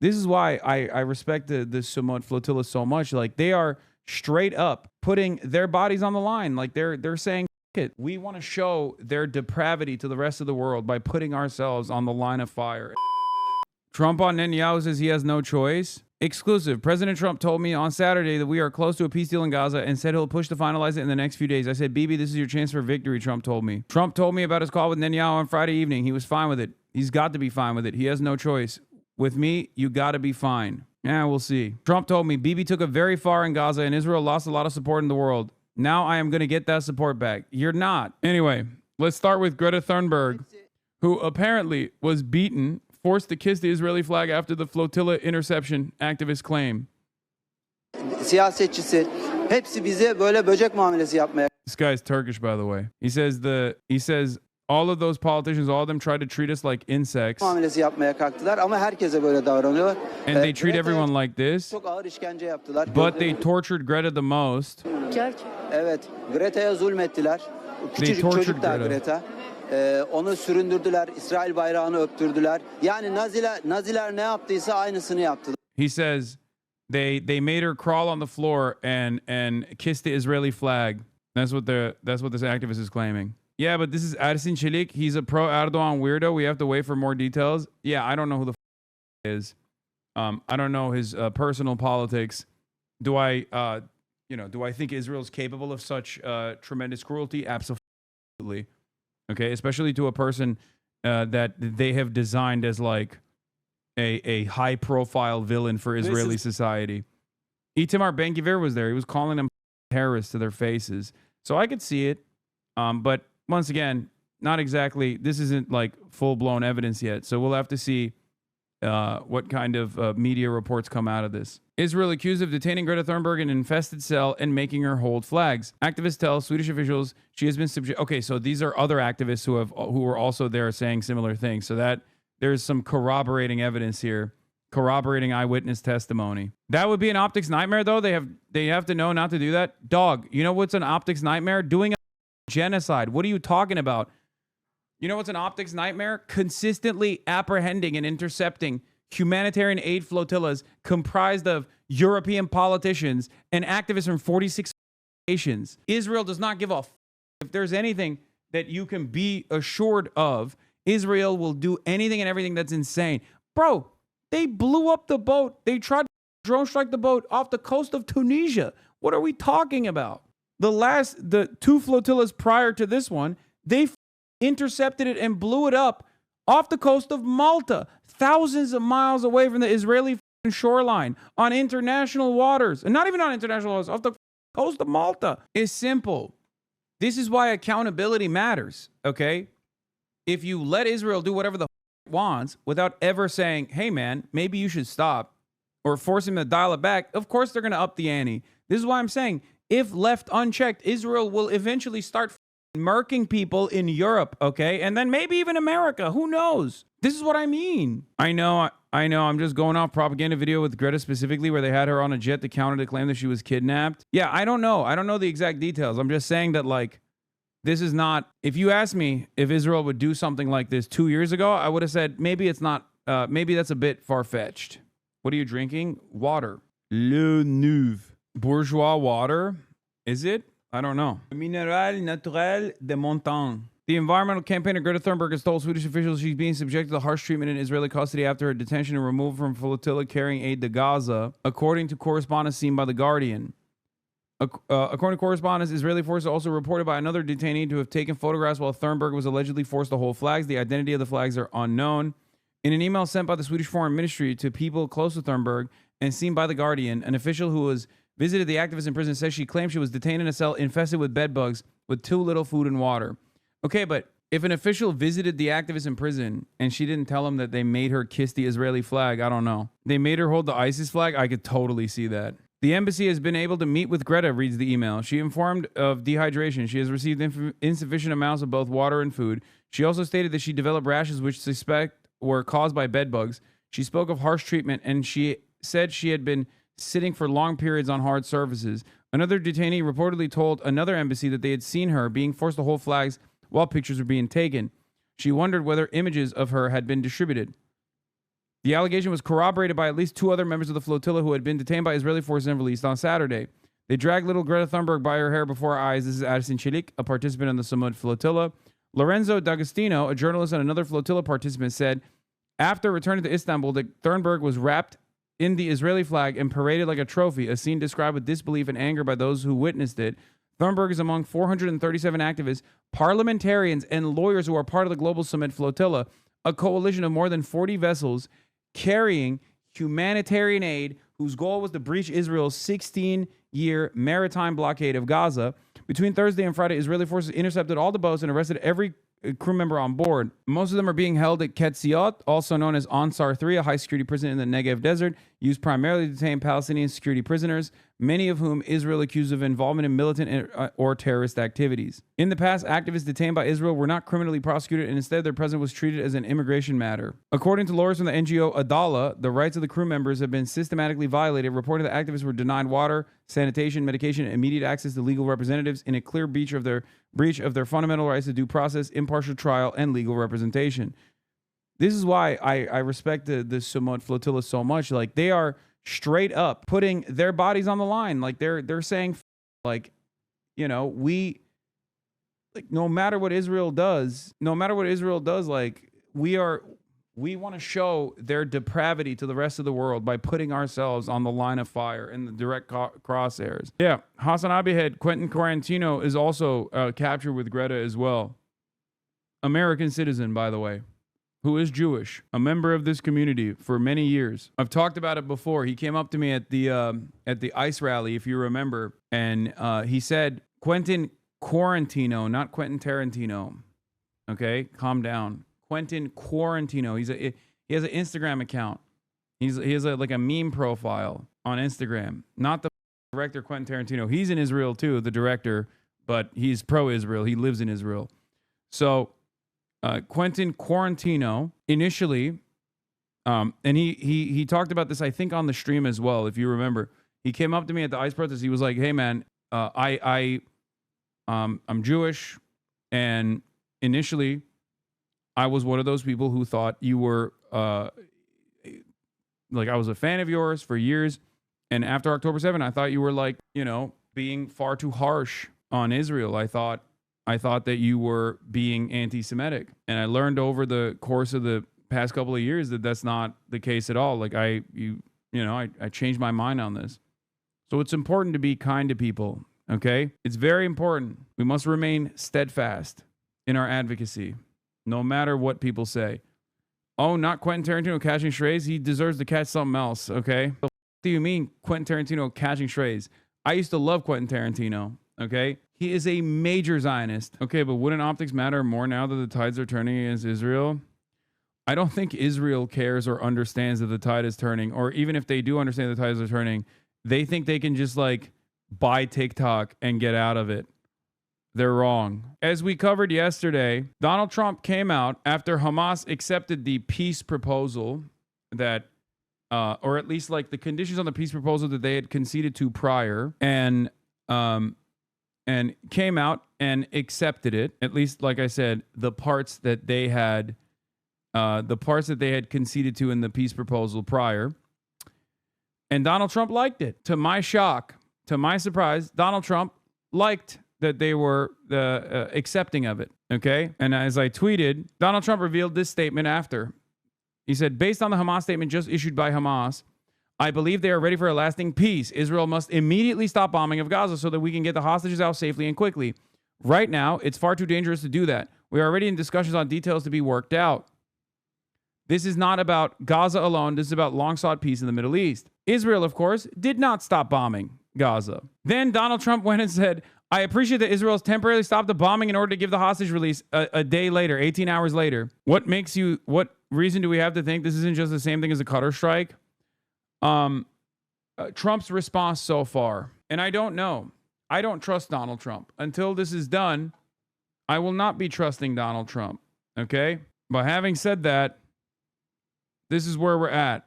This is why I respect the Sumud flotilla so much. Like, they are straight up putting their bodies on the line. Like, they're saying, it. We want to show their depravity to the rest of the world by putting ourselves on the line of fire. Trump on Netanyahu says he has no choice. Exclusive. President Trump told me on Saturday that we are close to a peace deal in Gaza and said he'll push to finalize it in the next few days. I said, Bibi, this is your chance for victory, Trump told me. Trump told me about his call with Netanyahu on Friday evening. He was fine with it. He's got to be fine with it. He has no choice. With me, you got to be fine. Yeah, we'll see. Trump told me, Bibi took it very far in Gaza and Israel lost a lot of support in the world. Now I am going to get that support back. You're not. Anyway, let's start with Greta Thunberg, who apparently was beaten, forced to kiss the Israeli flag after the flotilla interception, activists claim. Siyasetçisi hepsi bize böyle böcek muamelesi yapmaya. This guy's Turkish, by the way. He says all of those politicians, all of them tried to treat us like insects. Muamelesi yapmaya kalktılar ama herkese böyle davranıyorlar. And they treat everyone like this. Çok ağır işkence yaptılar. But they tortured Greta the most. Evet, Greta'ya zulmettiler. Küçücük çocuk da Greta. Onu süründürdüler, İsrail bayrağını öptürdüler. Yani Naziler ne yaptıysa aynısını yaptılar. He says they made her crawl on the floor and kiss the Israeli flag. That's what this activist is claiming. Yeah, but this is Ersin Çelik. He's a pro-Erdogan weirdo. We have to wait for more details. Yeah, I don't know who the is. I don't know his personal politics. Do I think Israel's capable of such tremendous cruelty? Absolutely. Okay, especially to a person that they have designed as like a high-profile villain for Israeli society. Itamar Ben-Gvir was there. He was calling them terrorists to their faces. So I could see it. But once again, not exactly. This isn't like full-blown evidence yet. So we'll have to see what kind of media reports come out of this. Israel accused of detaining Greta Thunberg in an infested cell and making her hold flags. Activists tell Swedish officials she has been subject. Okay, so these are other activists who were also there saying similar things. So that there's some corroborating evidence here, corroborating eyewitness testimony. That would be an optics nightmare, though. They have to know not to do that. Dog, you know what's an optics nightmare? Doing a genocide. What are you talking about? You know what's an optics nightmare? Consistently apprehending and intercepting humanitarian aid flotillas comprised of European politicians and activists from 46 nations. Israel does not give a f. If there's anything that you can be assured of, Israel will do anything and everything that's insane. Bro, they blew up the boat. They tried to drone strike the boat off the coast of Tunisia. What are we talking about? The two flotillas prior to this one, they intercepted it and blew it up off the coast of Malta, thousands of miles away from the Israeli shoreline, on international waters. And not even on international waters, off the coast of Malta. It's simple. This is why accountability matters, okay? If you let Israel do whatever the it wants without ever saying, hey man, maybe you should stop, or forcing them to dial it back, of course they're going to up the ante. This is why I'm saying, if left unchecked, Israel will eventually start murking people in Europe, okay? And then maybe even America. Who knows? This is what I mean. I know. I'm just going off propaganda video with Greta specifically where they had her on a jet to counter the claim that she was kidnapped. Yeah, I don't know. I don't know the exact details. I'm just saying that, like, this is not... If you asked me if Israel would do something like this 2 years ago, I would have said maybe it's not... maybe that's a bit far-fetched. What are you drinking? Water. Le Nouveau. Bourgeois water? Is it? I don't know. Mineral naturel de montagne. The environmental campaigner Greta Thunberg has told Swedish officials she's being subjected to harsh treatment in Israeli custody after her detention and removal from flotilla carrying aid to Gaza, according to correspondence seen by The Guardian. According to correspondence, Israeli forces also reported by another detainee to have taken photographs while Thunberg was allegedly forced to hold flags. The identity of the flags are unknown. In an email sent by the Swedish Foreign Ministry to people close to Thunberg and seen by The Guardian, an official who was visited the activist in prison says she claimed she was detained in a cell infested with bed bugs with too little food and water. Okay, but if an official visited the activist in prison and she didn't tell him that they made her kiss the Israeli flag, I don't know. They made her hold the ISIS flag? I could totally see that. The embassy has been able to meet with Greta, reads the email. She informed of dehydration. She has received insufficient amounts of both water and food. She also stated that she developed rashes which suspect were caused by bed bugs. She spoke of harsh treatment and she said she had been sitting for long periods on hard surfaces. Another detainee reportedly told another embassy that they had seen her being forced to hold flags while pictures were being taken. She wondered whether images of her had been distributed. The allegation was corroborated by at least 2 other members of the flotilla who had been detained by Israeli forces and released on Saturday. They dragged little Greta Thunberg by her hair before our eyes. This is Addison Chilik, a participant in the Samud flotilla. Lorenzo D'Agostino, a journalist and another flotilla participant, said after returning to Istanbul that Thunberg was wrapped in the Israeli flag and paraded like a trophy, a scene described with disbelief and anger by those who witnessed it. Thunberg is among 437 activists, parliamentarians, and lawyers who are part of the Global Summit Flotilla, a coalition of more than 40 vessels carrying humanitarian aid whose goal was to breach Israel's 16-year maritime blockade of Gaza. Between Thursday and Friday, Israeli forces intercepted all the boats and arrested every crew member on board. Most of them are being held at Ketziot, also known as Ansar 3, a high-security prison in the Negev desert, used primarily to detain Palestinian security prisoners, many of whom Israel accused of involvement in militant or terrorist activities. In the past, activists detained by Israel were not criminally prosecuted, and instead their presence was treated as an immigration matter. According to lawyers from the NGO Adala, the rights of the crew members have been systematically violated, reporting that activists were denied water, sanitation, medication, and immediate access to legal representatives in a clear breach of their fundamental rights to due process, impartial trial, and legal representation. This is why I respect the Samud flotilla so much. Like, they are straight up putting their bodies on the line. Like, they're saying, like, you know, no matter what Israel does, like, we want to show their depravity to the rest of the world by putting ourselves on the line of fire in the direct crosshairs. Yeah, Hasanabi head Quentin Quarantino is also captured with Greta as well. American citizen, by the way, who is Jewish, a member of this community for many years. I've talked about it before. He came up to me at the ICE rally, if you remember, and he said, Quentin Quarantino, not Quentin Tarantino. Okay, calm down. Quentin Quarantino. He has an Instagram account. He has like a meme profile on Instagram. Not the director Quentin Tarantino. He's in Israel too, the director, but he's pro-Israel. He lives in Israel. So Quentin Quarantino initially, and he talked about this, I think, on the stream as well, if you remember. He came up to me at the ICE protest. He was like, "Hey man, I'm Jewish, and initially I was one of those people who thought you were like, I was a fan of yours for years, and after October 7th, I thought you were, like, you know, being far too harsh on Israel. I thought that you were being anti-Semitic, and I learned over the course of the past couple of years that that's not the case at all. Like, I changed my mind on this. So it's important to be kind to people, okay? It's very important. We must remain steadfast in our advocacy, no matter what people say. Oh, not Quentin Tarantino catching strays? He deserves to catch something else, okay? What do you mean Quentin Tarantino catching strays? I used to love Quentin Tarantino, okay? He is a major Zionist. Okay, but wouldn't optics matter more now that the tides are turning against Israel? I don't think Israel cares or understands that the tide is turning, or even if they do understand the tides are turning, they think they can just, like, buy TikTok and get out of it. They're wrong. As we covered yesterday, Donald Trump came out after Hamas accepted the peace proposal that, or at least like the conditions on the peace proposal that they had conceded to prior, and came out and accepted it. At least, like I said, the parts that they had conceded to in the peace proposal prior. And Donald Trump liked it. To my shock, to my surprise, Donald Trump liked that they were accepting of it, okay? And as I tweeted, Donald Trump revealed this statement after. He said, based on the Hamas statement just issued by Hamas, I believe they are ready for a lasting peace. Israel must immediately stop bombing of Gaza so that we can get the hostages out safely and quickly. Right now, it's far too dangerous to do that. We are already in discussions on details to be worked out. This is not about Gaza alone. This is about long-sought peace in the Middle East. Israel, of course, did not stop bombing Gaza. Then Donald Trump went and said, I appreciate that Israel has temporarily stopped the bombing in order to give the hostage release a day later, 18 hours later. What reason do we have to think this isn't just the same thing as a Qatar strike? Trump's response so far, and I don't know. I don't trust Donald Trump. Until this is done, I will not be trusting Donald Trump. Okay? But having said that, this is where we're at.